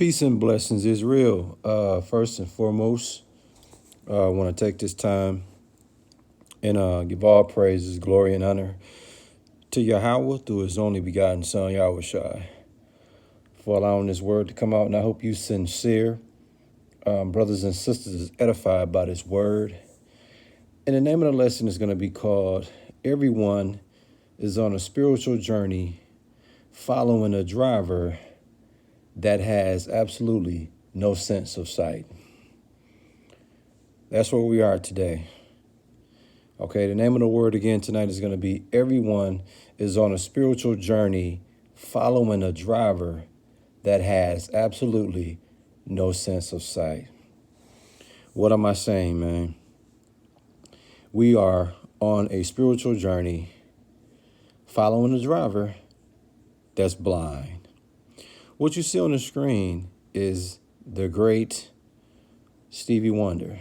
Peace and blessings, Israel. First and foremost, I want to take this time and give all praises, glory, and honor to Yahweh through his only begotten Son, Yahweh Shai, for allowing this word to come out. And I hope you sincere brothers and sisters is edified by this word. And the name of the lesson is going to be called Everyone is on a Spiritual Journey Following a Driver that has absolutely no sense of sight. That's where we are today. Okay, the name of the word again tonight is going to be Everyone is on a spiritual journey following a driver that has absolutely no sense of sight. What am I saying, man? We are on a spiritual journey following a driver that's blind. What you see on the screen is the great Stevie Wonder.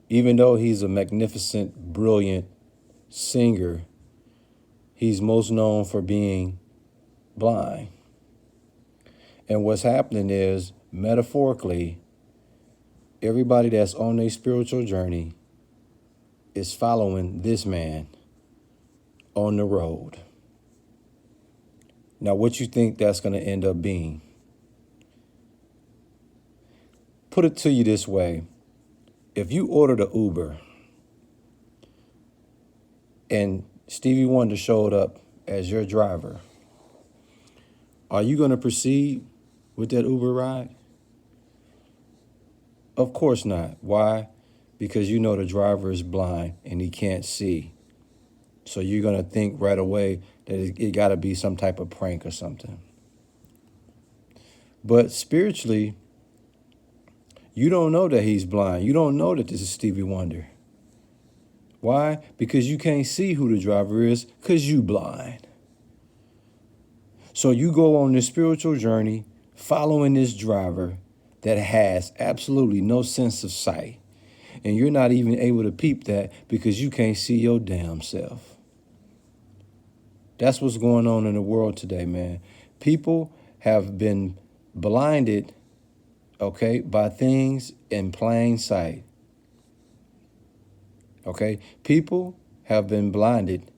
Even though he's a magnificent, brilliant singer, he's most known for being blind. And what's happening is, metaphorically, everybody that's on a spiritual journey is following this man on the road. Now, what you think that's going to end up being? Put it to you this way. If you ordered an Uber and Stevie Wonder showed up as your driver, are you going to proceed with that Uber ride? Of course not. Why? Because you know the driver is blind and he can't see. So you're going to think right away that it got to be some type of prank or something. But spiritually, you don't know that he's blind. You don't know that this is Stevie Wonder. Why? Because you can't see who the driver is because you blind. So you go on this spiritual journey following this driver that has absolutely no sense of sight. And you're not even able to peep that because you can't see your damn self. That's what's going on in the world today, man. People have been blinded, okay, by things in plain sight. Okay? People have been blinded.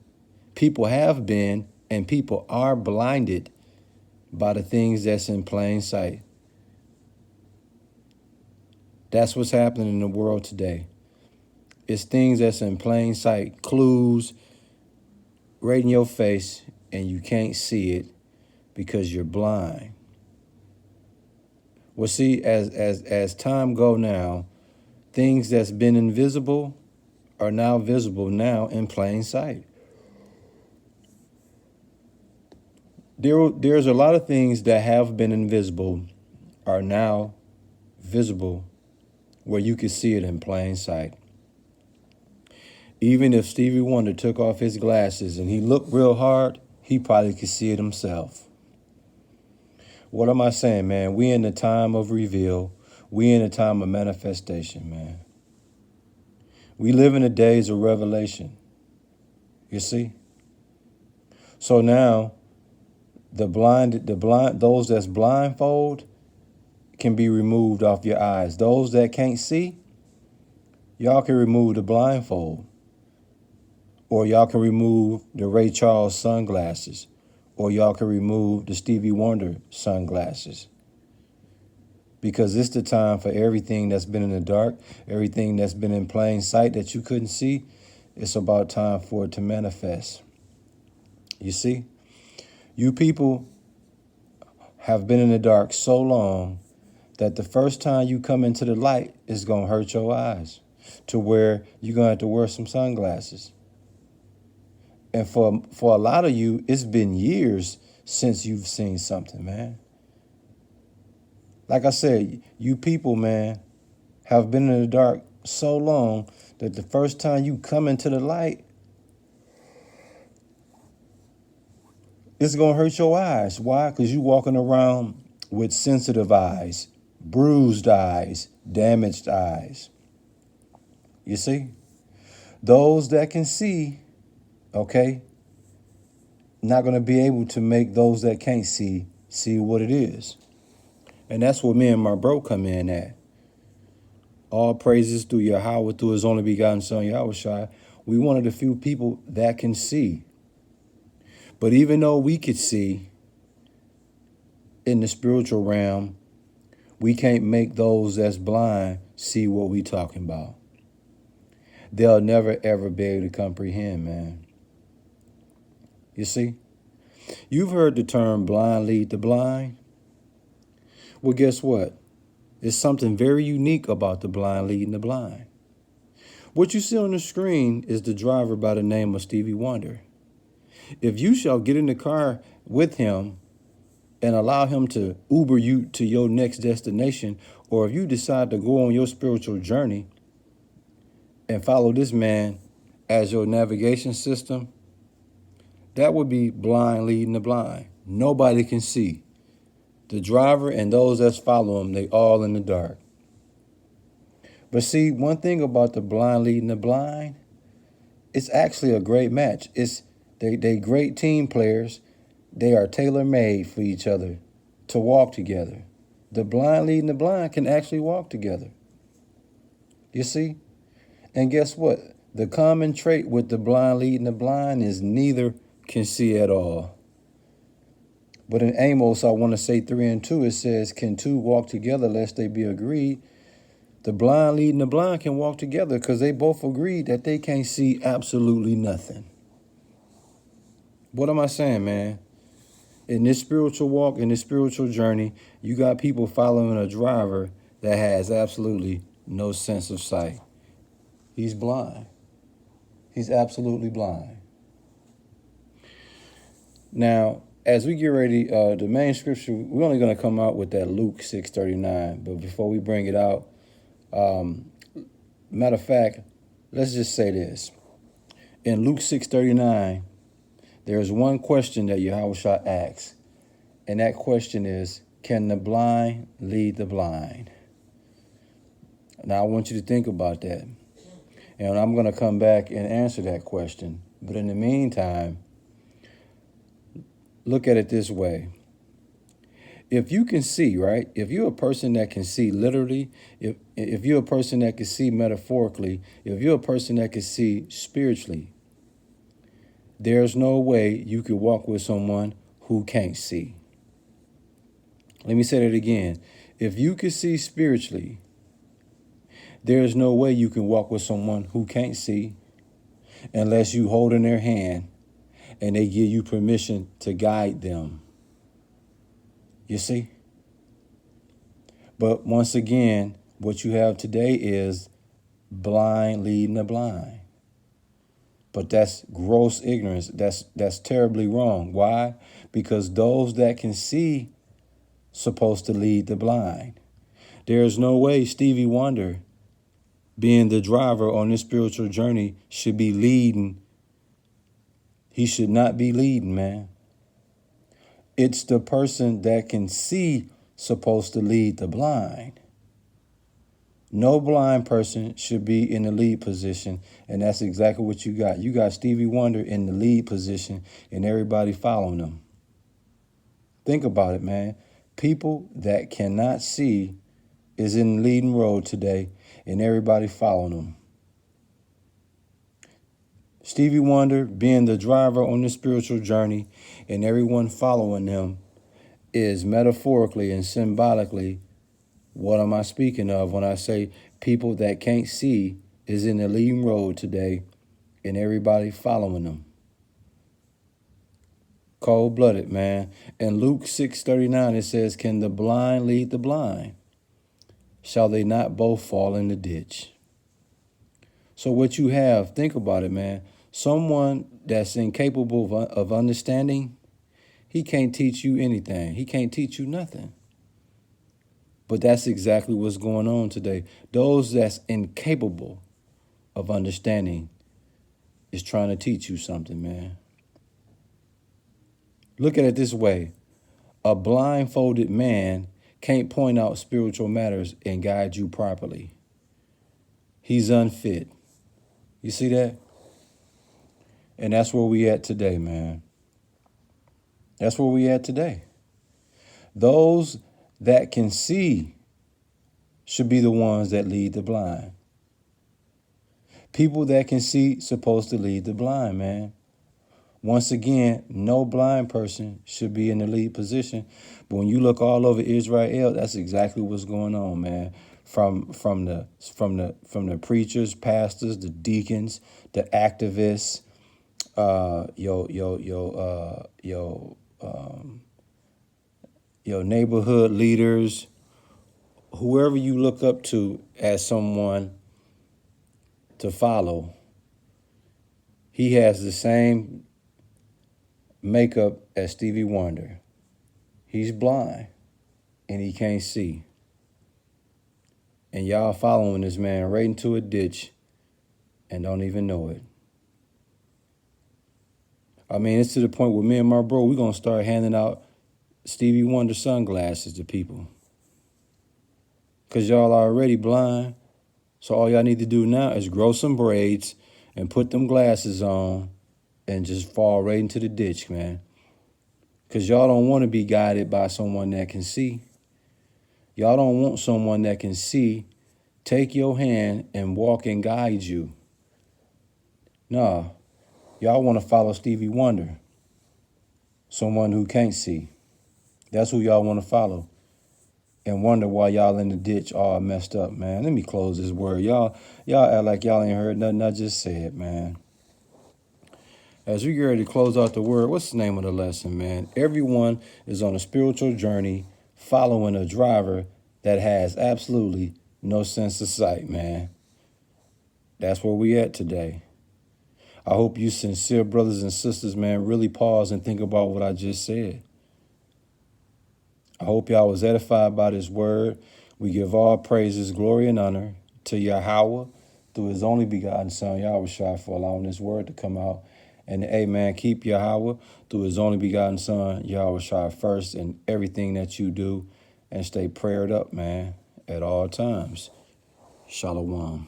People have been and people are blinded by the things that's in plain sight. That's what's happening in the world today. It's things that's in plain sight, clues right in your face, and you can't see it because you're blind. Well, see, as time go now, things that's been invisible are now visible now in plain sight. There's a lot of things that have been invisible are now visible where you can see it in plain sight. Even if Stevie Wonder took off his glasses and he looked real hard, he probably could see it himself. What am I saying, man? We in the time of reveal. We in the time of manifestation, man. We live in the days of revelation. You see? So now, those that's blindfold can be removed off your eyes. Those that can't see, y'all can remove the blindfold. Or y'all can remove the Ray Charles sunglasses. Or y'all can remove the Stevie Wonder sunglasses. Because it's the time for everything that's been in the dark, everything that's been in plain sight that you couldn't see, it's about time for it to manifest. You see? You people have been in the dark so long that the first time you come into the light is going to hurt your eyes to where you're going to have to wear some sunglasses. And for a lot of you, it's been years since you've seen something, man. Like I said, you people, man, have been in the dark so long that the first time you come into the light, it's going to hurt your eyes. Why? Because you're walking around with sensitive eyes, bruised eyes, damaged eyes. You see? Those that can see, okay, not going to be able to make those that can't see what it is. And that's where me and my bro come in at. All praises through Yahweh, through his only begotten son, Yahushua. We one of the few people that can see. But even though we could see in the spiritual realm, we can't make those that's blind see what we talking about. They'll never, ever be able to comprehend, man. You see? You've heard the term blind lead the blind. Well, guess what? There's something very unique about the blind leading the blind. What you see on the screen is the driver by the name of Stevie Wonder. If you shall get in the car with him and allow him to Uber you to your next destination, or if you decide to go on your spiritual journey and follow this man as your navigation system, that would be blind leading the blind. Nobody can see. The driver and those that follow him, they all in the dark. But see, one thing about the blind leading the blind, it's actually a great match. They great team players. They are tailor-made for each other to walk together. The blind leading the blind can actually walk together. You see? And guess what? The common trait with the blind leading the blind is neither can see at all. But in Amos, I want to say 3:2, it says, can two walk together lest they be agreed? The blind leading the blind can walk together because they both agreed that they can't see absolutely nothing. What am I saying, man? In this spiritual walk, in this spiritual journey, you got people following a driver that has absolutely no sense of sight. He's blind. He's absolutely blind. Now, as we get ready, the main scripture, we're only going to come out with that Luke 6:39. But before we bring it out, matter of fact, let's just say this. In Luke 6:39, there's one question that Yahushua asks, and that question is, can the blind lead the blind? Now, I want you to think about that. And I'm going to come back and answer that question. But in the meantime, look at it this way. If you can see, right? If you're a person that can see literally, if you're a person that can see metaphorically, if you're a person that can see spiritually, there's no way you could walk with someone who can't see. Let me say that again. If you can see spiritually, there's no way you can walk with someone who can't see unless you hold in their hand and they give you permission to guide them. You see? But once again, what you have today is blind leading the blind. But that's gross ignorance. That's terribly wrong. Why? Because those that can see supposed to lead the blind. There's no way Stevie Wonder, being the driver on this spiritual journey, should be leading. He should not be leading, man. It's the person that can see supposed to lead the blind. No blind person should be in the lead position, and that's exactly what you got. You got Stevie Wonder in the lead position and everybody following him. Think about it, man. People that cannot see is in the leading road today and everybody following them. Stevie Wonder being the driver on the spiritual journey and everyone following him is metaphorically and symbolically what am I speaking of when I say people that can't see is in the leading road today and everybody following them. Cold-blooded, man. In Luke 6:39, it says, can the blind lead the blind? Shall they not both fall in the ditch? So what you have, think about it, man. Someone that's incapable of understanding, he can't teach you anything. He can't teach you nothing. But that's exactly what's going on today. Those that's incapable of understanding is trying to teach you something, man. Look at it this way. A blindfolded man can't point out spiritual matters and guide you properly. He's unfit. You see that? And that's where we at today, man. That's where we at today. Those that can see should be the ones that lead the blind. People that can see supposed to lead the blind, man. Once again, no blind person should be in the lead position. But when you look all over Israel, that's exactly what's going on, man. From the preachers, pastors, the deacons, the activists, your neighborhood leaders, whoever you look up to as someone to follow, he has the same makeup as Stevie Wonder. He's blind and he can't see. And y'all following this man right into a ditch and don't even know it. I mean, it's to the point where me and my bro, we're going to start handing out Stevie Wonder sunglasses to people. Because y'all are already blind. So all y'all need to do now is grow some braids and put them glasses on and just fall right into the ditch, man. Because y'all don't want to be guided by someone that can see. Y'all don't want someone that can see, take your hand and walk and guide you. Nah, y'all want to follow Stevie Wonder, someone who can't see. That's who y'all want to follow. And wonder why y'all in the ditch all messed up, man. Let me close this word. Y'all act like y'all ain't heard nothing I just said, man. As we get ready to close out the word, what's the name of the lesson, man? Everyone is on a spiritual journey following a driver that has absolutely no sense of sight, man. That's where we at today. I hope you sincere brothers and sisters, man, really pause and think about what I just said. I hope y'all was edified by this word. We give all praises, glory, and honor to Yahweh through his only begotten son, Yahushua, for allowing this word to come out. And amen, keep Yahweh through his only begotten son, Yahushua, first in everything that you do. And stay prayed up, man, at all times. Shalom.